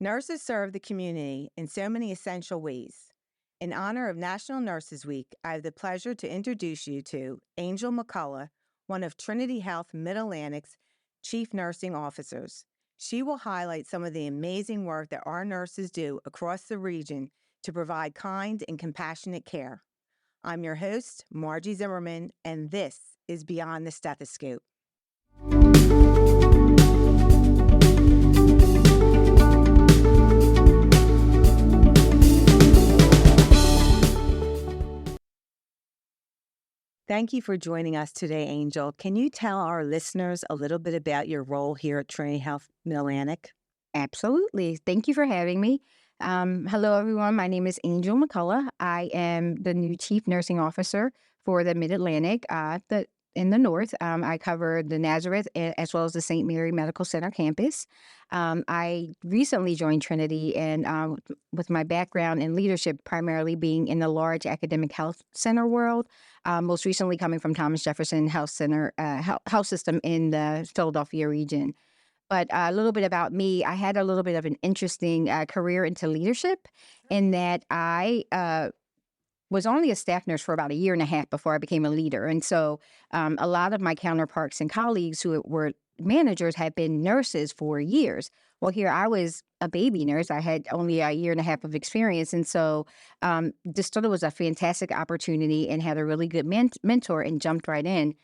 Nurses serve the community in so many essential ways. In honor of National Nurses Week, I have the pleasure to introduce you to Angel McCullough, one of Trinity Health Mid-Atlantic's Chief Nursing Officers. She will highlight some of the amazing work that our nurses do across the region to provide kind and compassionate care. I'm your host, Margie Zimmerman, and this is Beyond the Stethoscope. Thank you for joining us today, Angel. Can you tell our listeners a little bit about your role here at Trinity Health Mid-Atlantic? Absolutely. Thank you for having me. Hello, everyone. My name is Angel McCullough. I am the new Chief Nursing Officer for the Mid-Atlantic in the North. I cover the Nazareth as well as the St. Mary Medical Center campus. I recently joined Trinity and with my background in leadership, primarily being in the large academic health center world, most recently coming from Thomas Jefferson Health Center health system in the Philadelphia region. But a little bit about me, I had a little bit of an interesting career into leadership in that I was only a staff nurse for about a year and a half before I became a leader. And so a lot of my counterparts and colleagues who were managers had been nurses for years. Well, here I was a baby nurse. I had only a year and a half of experience. And so just thought it was a fantastic opportunity and had a really good mentor and jumped right in.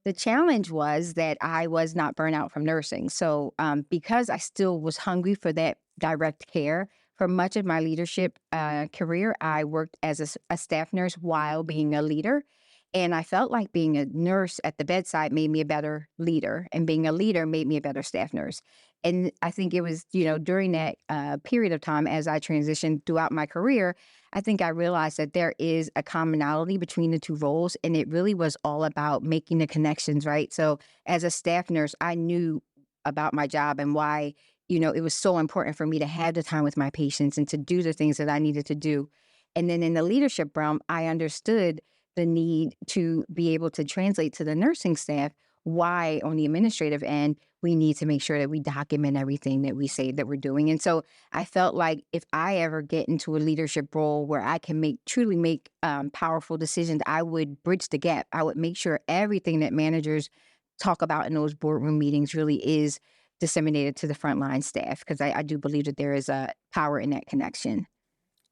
The challenge was that I was not burnt out from nursing. So, because I still was hungry for that direct care, for much of my leadership career, I worked as a staff nurse while being a leader. And I felt like being a nurse at the bedside made me a better leader, and being a leader made me a better staff nurse. And I think it was, during that period of time as I transitioned throughout my career, I think I realized that there is a commonality between the two roles, and it really was all about making the connections, right? So as a staff nurse, I knew about my job and why, it was so important for me to have the time with my patients and to do the things that I needed to do. And then in the leadership realm, I understood the need to be able to translate to the nursing staff why on the administrative end, we need to make sure that we document everything that we say that we're doing. And so I felt like if I ever get into a leadership role where I can truly make powerful decisions, I would bridge the gap. I would make sure everything that managers talk about in those boardroom meetings really is disseminated to the frontline staff, because I do believe that there is a power in that connection.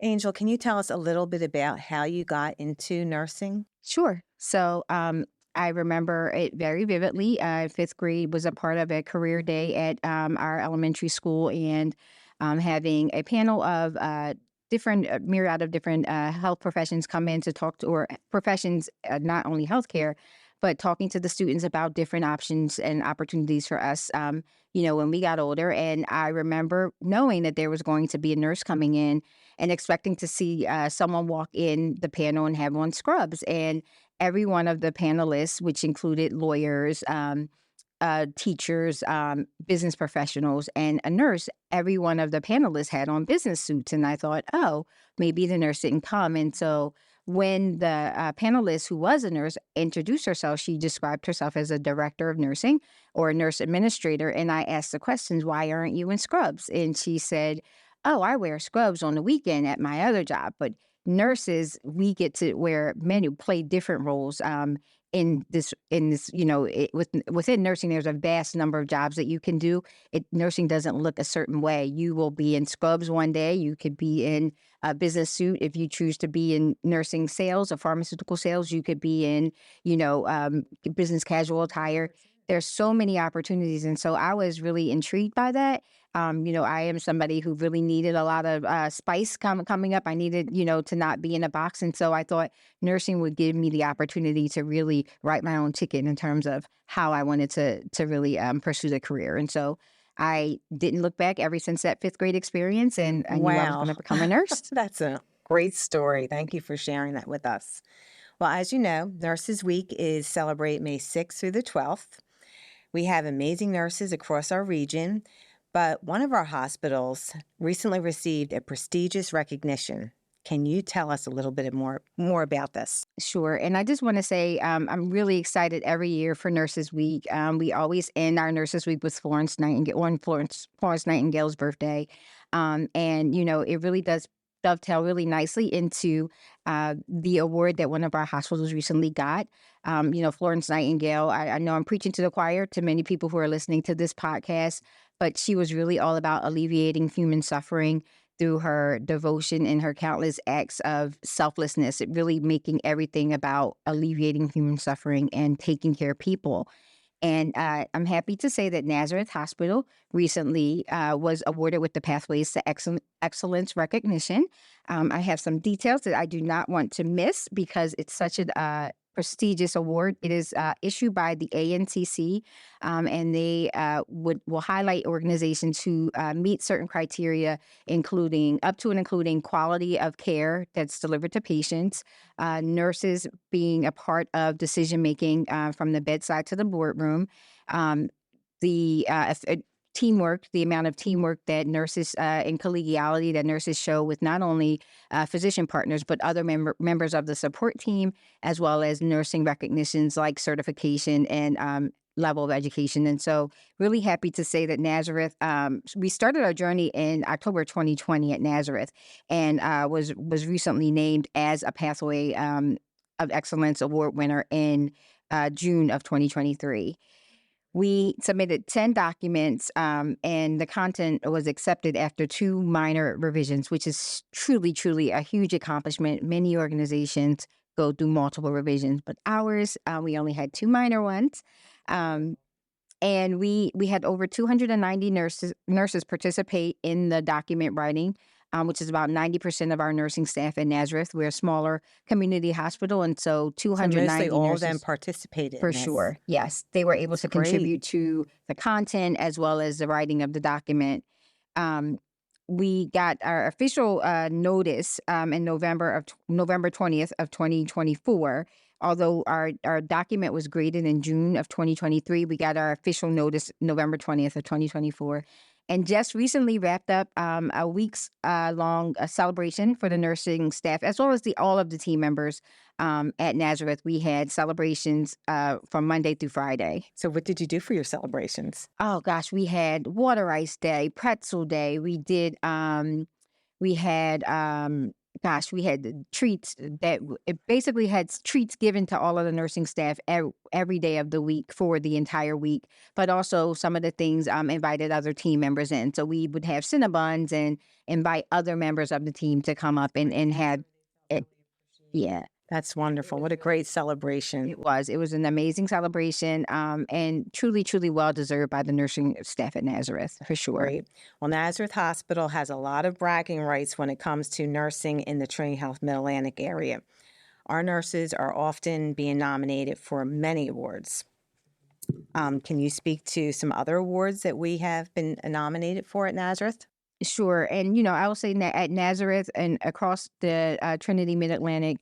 Angel, can you tell us a little bit about how you got into nursing? Sure. So I remember it very vividly. Fifth grade was a part of a career day at our elementary school, and having a panel of different myriad of different health professions come in to talk to, or professions, not only healthcare, but talking to the students about different options and opportunities for us. When we got older, and I remember knowing that there was going to be a nurse coming in and expecting to see someone walk in the panel and have on scrubs. And every one of the panelists, which included lawyers, teachers, business professionals, and a nurse, every one of the panelists had on business suits. And I thought, oh, maybe the nurse didn't come. And so when the panelist, who was a nurse, introduced herself, she described herself as a director of nursing or a nurse administrator. And I asked the questions, why aren't you in scrubs? And she said, oh, I wear scrubs on the weekend at my other job. But nurses, we get to wear many play different roles. Within nursing, there's a vast number of jobs that you can do. Nursing doesn't look a certain way. You will be in scrubs one day. You could be in a business suit. If you choose to be in nursing sales or pharmaceutical sales, you could be in, business casual attire. There's so many opportunities. And so I was really intrigued by that. I am somebody who really needed a lot of spice coming up. I needed, to not be in a box. And so I thought nursing would give me the opportunity to really write my own ticket in terms of how I wanted to really pursue the career. And so I didn't look back ever since that fifth grade experience, and I knew I was going to become a nurse. That's a great story. Thank you for sharing that with us. Well, as you know, Nurses Week is celebrated May 6th through the 12th. We have amazing nurses across our region, but one of our hospitals recently received a prestigious recognition. Can you tell us a little bit more about this? Sure. And I just want to say I'm really excited every year for Nurses Week. We always end our Nurses Week with Florence Nightingale on Florence Nightingale's birthday. And, it really does dovetail really nicely into the award that one of our hospitals recently got. Florence Nightingale, I know I'm preaching to the choir to many people who are listening to this podcast, but she was really all about alleviating human suffering through her devotion and her countless acts of selflessness, really making everything about alleviating human suffering and taking care of people. And I'm happy to say that Nazareth Hospital recently was awarded with the Pathways to Excellence recognition. I have some details that I do not want to miss because it's such a prestigious award. It is issued by the ANCC, and they will highlight organizations who meet certain criteria, including and including quality of care that's delivered to patients, nurses being a part of decision making from the bedside to the boardroom, the teamwork, the amount of teamwork that nurses and collegiality that nurses show with not only physician partners, but other members of the support team, as well as nursing recognitions like certification and level of education. And so really happy to say that Nazareth, we started our journey in October 2020 at Nazareth and was recently named as a Pathway of Excellence Award winner in June of 2023. We submitted 10 documents, and the content was accepted after 2 minor revisions, which is truly, truly a huge accomplishment. Many organizations go through multiple revisions, but ours, we only had 2 minor ones. And we had over 290 nurses participate in the document writing, which is about 90% of our nursing staff at Nazareth. We're a smaller community hospital, and so 290 mostly all nurses, of them participated for in this. sure. Yes, they were able to Great. contribute to the content as well as the writing of the document. We got our official notice in November 20th of 2024. Although our document was graded in June of 2023, we got our official notice November 20th of 2024. And just recently wrapped up a week's long celebration for the nursing staff, as well as all of the team members at Nazareth. We had celebrations from Monday through Friday. So what did you do for your celebrations? Oh gosh, we had water ice day, pretzel day. We did. We had. We had the treats it basically had treats given to all of the nursing staff every day of the week for the entire week, but also some of the things invited other team members in. So we would have Cinnabons and invite other members of the team to come up and have it. Yeah. That's wonderful. What a great celebration. It was an amazing celebration, and truly, truly well-deserved by the nursing staff at Nazareth, for sure. Great. Well, Nazareth Hospital has a lot of bragging rights when it comes to nursing in the Trinity Health Mid-Atlantic area. Our nurses are often being nominated for many awards. Can you speak to some other awards that we have been nominated for at Nazareth? Sure. And, I will say that at Nazareth and across the Trinity Mid-Atlantic,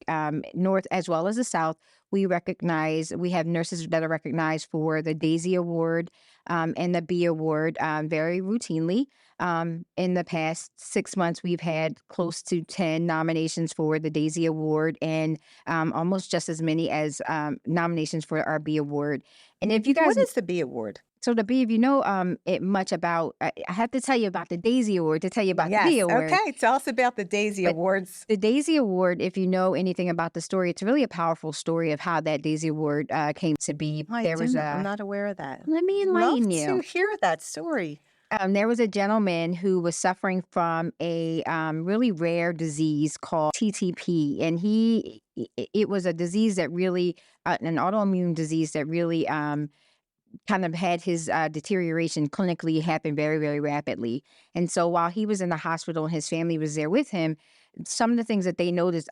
North as well as the South, we have nurses that are recognized for the Daisy Award and the B Award very routinely. In the past 6 months, we've had close to 10 nominations for the Daisy Award and almost just as many as nominations for our B Award. And if you guys... What is the B Award? So the B, if you know it much about, I have to tell you about the Daisy Award to tell you about the B Award. Okay, tell us about the Daisy Awards. The Daisy Award, if you know anything about the story, it's really a powerful story of how that Daisy Award came to be. I'm not aware of that. Let me enlighten you. Love to hear that story. There was a gentleman who was suffering from a really rare disease called TTP, and it was a disease that really, an autoimmune disease that really kind of had his deterioration clinically happen very, very rapidly. And so while he was in the hospital and his family was there with him, some of the things that they noticed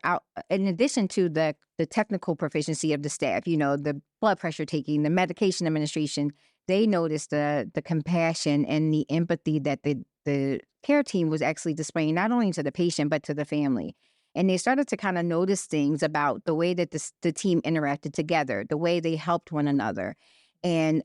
in addition to the technical proficiency of the staff, the blood pressure taking, the medication administration, they noticed the compassion and the empathy that the care team was actually displaying, not only to the patient, but to the family. And they started to kind of notice things about the way that the team interacted together, the way they helped one another. And,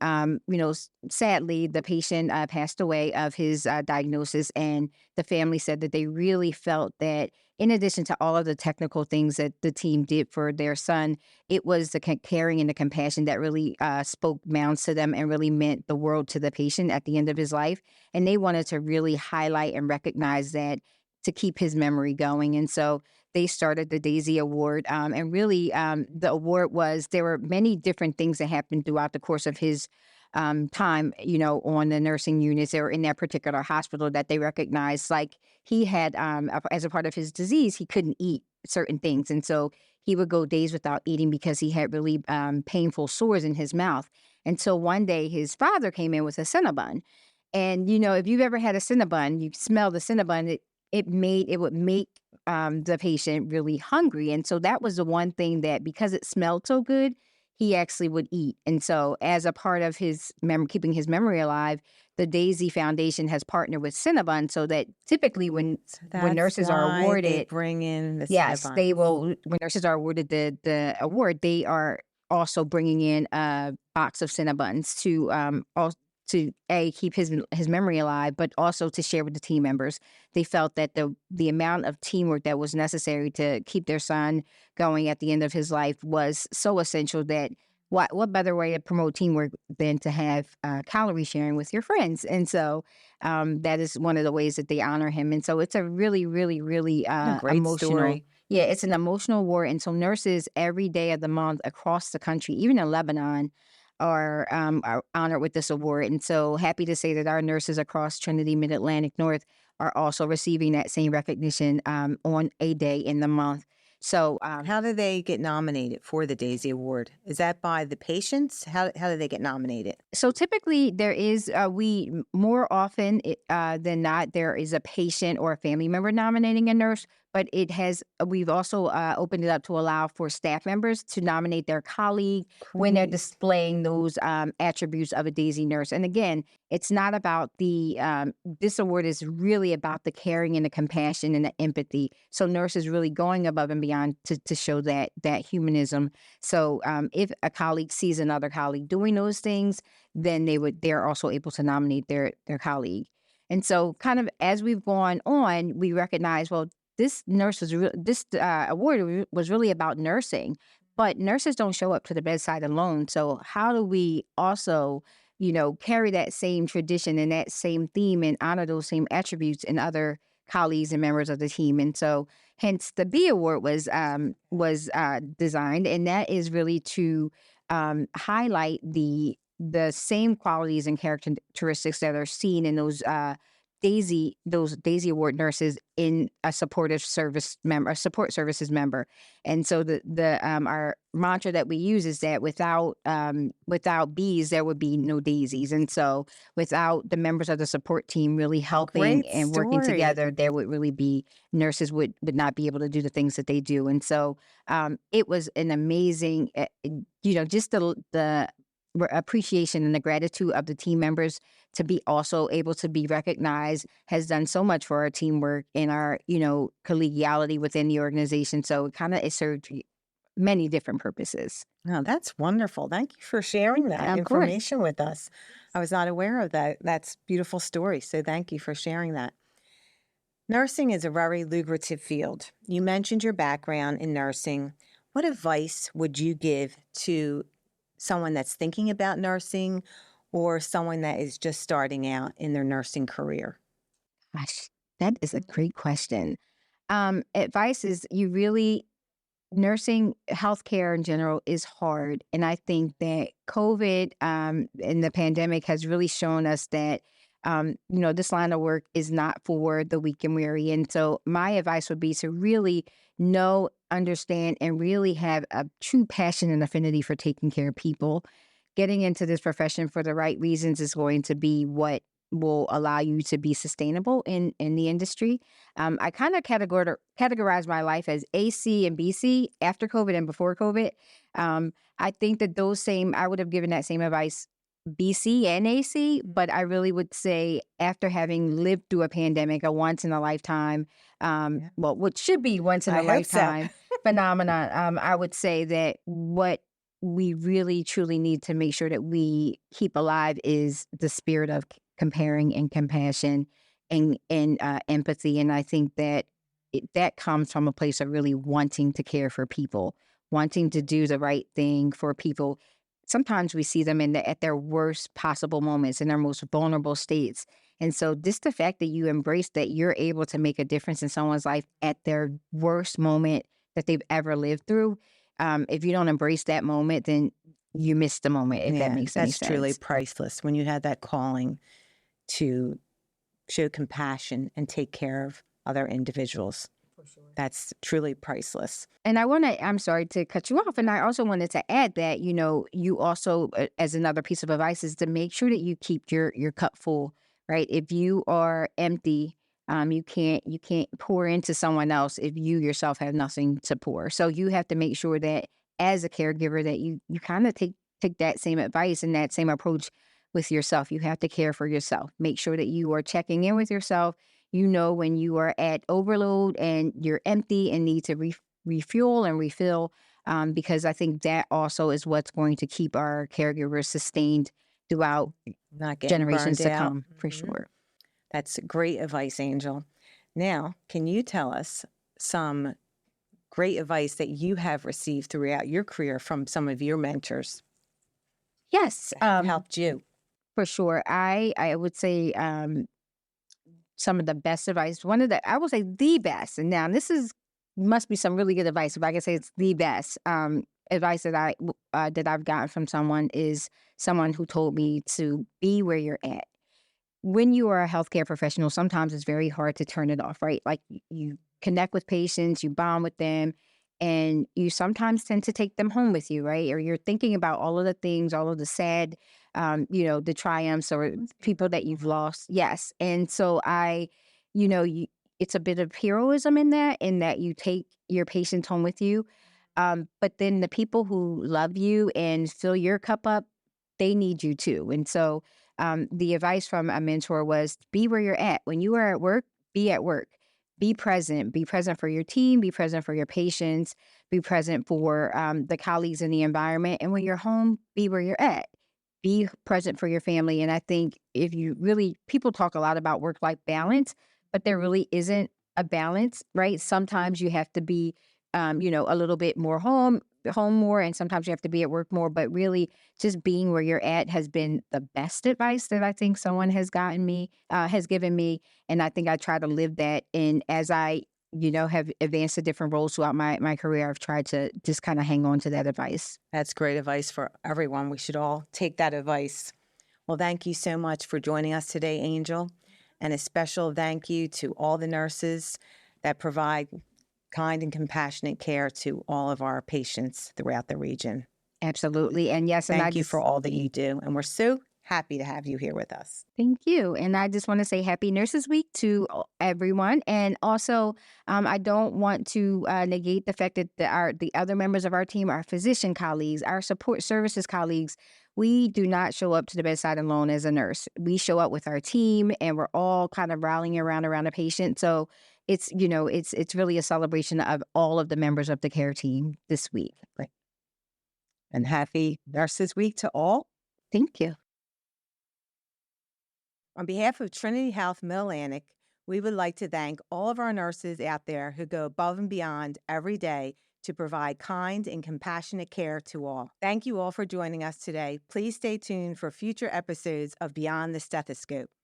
sadly, the patient passed away of his diagnosis. And the family said that they really felt that in addition to all of the technical things that the team did for their son, it was the caring and the compassion that really spoke mounds to them and really meant the world to the patient at the end of his life. And they wanted to really highlight and recognize that to keep his memory going. And so they started the Daisy Award. And really, the award was, there were many different things that happened throughout the course of his time, on the nursing units or in that particular hospital that they recognized. Like he had, as a part of his disease, he couldn't eat certain things. And so he would go days without eating because he had really painful sores in his mouth. Until one day his father came in with a Cinnabon. And, if you've ever had a Cinnabon, you smell the Cinnabon, it would make the patient really hungry. And so that was the one thing that, because it smelled so good, he actually would eat. And so as a part of his keeping his memory alive, the Daisy Foundation has partnered with Cinnabon so that typically when That's nurses are why they awarded, bring in the yes, Cinnabon. they will, when nurses are awarded the award, they are also bringing in a box of Cinnabons to keep his memory alive, but also to share with the team members. They felt that the amount of teamwork that was necessary to keep their son going at the end of his life was so essential that what better way to promote teamwork than to have calorie sharing with your friends? And so that is one of the ways that they honor him. And so it's a really, really, really A great emotional. story. Yeah, it's an emotional award. And so nurses every day of the month across the country, even in Lebanon, are honored with this award. And so happy to say that our nurses across Trinity, Mid-Atlantic, North are also receiving that same recognition on a day in the month. So How do they get nominated for the Daisy Award? Is that by the patients? How do they get nominated? So typically there is, more often than not, there is a patient or a family member nominating a nurse, but we've also opened it up to allow for staff members to nominate their colleague when they're Great. displaying those attributes of a Daisy nurse. And again, it's not about this award is really about the caring and the compassion and the empathy. So nurses really going above and beyond to show that humanism. So if a colleague sees another colleague doing those things, then they're also able to nominate their colleague. And so kind of as we've gone on, we recognize, well, this award was really about nursing, but nurses don't show up to the bedside alone. So how do we also, carry that same tradition and that same theme and honor those same attributes in other colleagues and members of the team? And so hence the B Award was designed, and that is really to highlight the same qualities and characteristics that are seen in those Daisy Award nurses in a support services member. And so our mantra that we use is that without bees there would be no daisies. And so without the members of the support team really helping Great and working story. together, there would really be nurses would not be able to do the things that they do. And so it was an amazing, just the appreciation and the gratitude of the team members to be also able to be recognized has done so much for our teamwork and our, collegiality within the organization. So it served many different purposes. Oh, that's wonderful. Thank you for sharing that Of course. information with us. I was not aware of that. That's a beautiful story. So thank you for sharing that. Nursing is a very lucrative field. You mentioned your background in nursing. What advice would you give to someone that's thinking about nursing or someone that is just starting out in their nursing career? Gosh, that is a great question. Advice is nursing, healthcare in general is hard. And I think that COVID and the pandemic has really shown us that, this line of work is not for the weak and weary. And so my advice would be to really know, understand, and really have a true passion and affinity for taking care of people. Getting into this profession for the right reasons is going to be what will allow you to be sustainable in the industry. I kind of categorize my life as AC and BC after COVID and before COVID. I think that I would have given that same advice BC and AC, but I really would say after having lived through a pandemic, a once in a lifetime, what should be once in I a hope so. lifetime phenomenon, I would say that what we really truly need to make sure that we keep alive is the spirit of comparing and compassion and empathy. And I think that that comes from a place of really wanting to care for people, wanting to do the right thing for people. Sometimes we see them at their worst possible moments, in their most vulnerable states. And so, just the fact that you embrace that you're able to make a difference in someone's life at their worst moment that they've ever lived through, if you don't embrace that moment, then you miss the moment, if that Yeah, makes any that's truly sense. priceless when you had that calling to show compassion and take care of other individuals. For sure. That's truly priceless. And I'm sorry to cut you off. And I also wanted to add that, you also, as another piece of advice, is to make sure that you keep your cup full, right? If you are empty, you can't pour into someone else if you yourself have nothing to pour. So you have to make sure that as a caregiver that you kind of take that same advice and that same approach with yourself. You have to care for yourself. Make sure that you are checking in with yourself. You know when you are at overload and you're empty and need to refuel and refill, because I think that also is what's going to keep our caregivers sustained throughout Not getting generations burned to out. come, for Mhm. sure. That's great advice, Angel. Now, can you tell us some great advice that you have received throughout your career from some of your mentors Yes, that have helped you? for sure. I would say some of the best advice. One of the I would say the best. And now this is must be some really good advice. If I can say it's the best advice that I've gotten from someone is someone who told me to be where you're at. When you are a healthcare professional, sometimes it's very hard to turn it off, right? Like you connect with patients, you bond with them, and you sometimes tend to take them home with you, right? Or you're thinking about all of the things, all of the sad, the triumphs or people that you've lost. Yes. And so it's a bit of heroism in that you take your patients home with you. But then the people who love you and fill your cup up, they need you too. And so, the advice from a mentor was be where you're at. When you are at work, be at work. Be present. Be present for your team. Be present for your patients. Be present for the colleagues in the environment. And when you're home, be where you're at. Be present for your family. And I think if you really, people talk a lot about work life balance, but there really isn't a balance, right? Sometimes you have to be, a little bit more home more, and sometimes you have to be at work more. But really, just being where you're at has been the best advice that I think someone has given me. And I think I try to live that. And as I, have advanced to different roles throughout my career, I've tried to just kind of hang on to that advice. That's great advice for everyone. We should all take that advice. Well, thank you so much for joining us today, Angel. And a special thank you to all the nurses that provide kind and compassionate care to all of our patients throughout the region. Absolutely. And yes, and I Thank you for just all that you do. And we're so happy to have you here with us. thank you. And I just want to say Happy Nurses Week to everyone. And also, I don't want to negate the fact that the other members of our team, our physician colleagues, our support services colleagues, we do not show up to the bedside alone as a nurse. We show up with our team, and we're all kind of rallying around a patient. So it's really a celebration of all of the members of the care team this week. Right. And happy Nurses Week to all. Thank you. On behalf of Trinity Health Mid-Atlantic, we would like to thank all of our nurses out there who go above and beyond every day to provide kind and compassionate care to all. Thank you all for joining us today. Please stay tuned for future episodes of Beyond the Stethoscope.